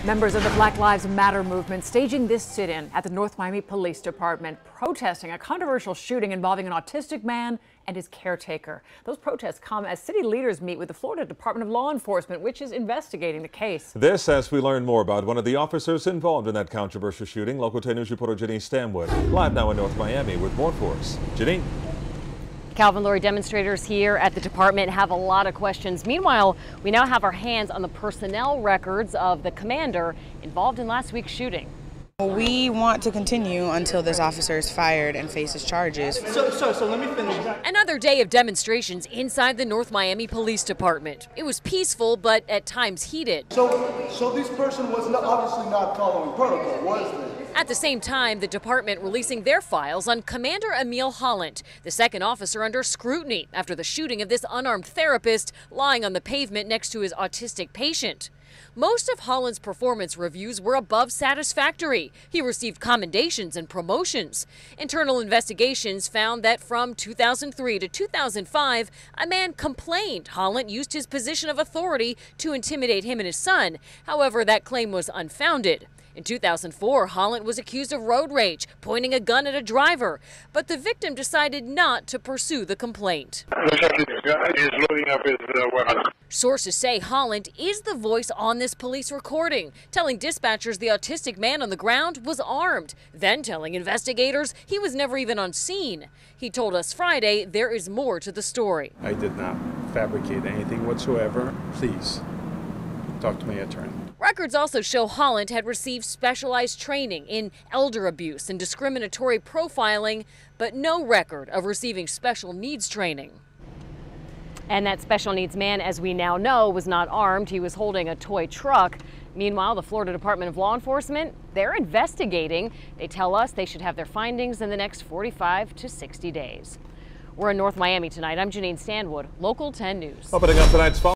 Members of the Black Lives Matter movement staging this sit-in at the North Miami Police Department, protesting a controversial shooting involving an autistic man and his caretaker. Those protests come as city leaders meet with the Florida Department of Law Enforcement, which is investigating the case. This as we learn more about one of the officers involved in that controversial shooting. Local 10 News reporter Janine Stanwood, live now in North Miami with more for us. Janine. Calvin, Lori, demonstrators here at the department have a lot of questions. Meanwhile, we now have our hands on the personnel records of the commander involved in last week's shooting. We want to continue until this officer is fired and faces charges. So let me finish. Another day of demonstrations inside the North Miami Police Department. It was peaceful, but at times heated. So this person was obviously not following protocol, was they? At the same time, the department releasing their files on Commander Emil Holland, the second officer under scrutiny after the shooting of this unarmed therapist lying on the pavement next to his autistic patient. Most of Holland's performance reviews were above satisfactory. He received commendations and promotions. Internal investigations found that from 2003 to 2005, a man complained Holland used his position of authority to intimidate him and his son. However, that claim was unfounded. In 2004, Holland was accused of road rage, pointing a gun at a driver, but the victim decided not to pursue the complaint. Sources say Holland is the voice on this police recording, telling dispatchers the autistic man on the ground was armed, then telling investigators he was never even on scene. He told us Friday there is more to the story. I did not fabricate anything whatsoever. Please talk to my attorney. Records also show Holland had received specialized training in elder abuse and discriminatory profiling, but no record of receiving special needs training. And that special needs man, as we now know, was not armed. He was holding a toy truck. Meanwhile, the Florida Department of Law Enforcement, they're investigating. They tell us they should have their findings in the next 45 to 60 days. We're in North Miami tonight. I'm Janine Stanwood, Local 10 News. Opening up tonight's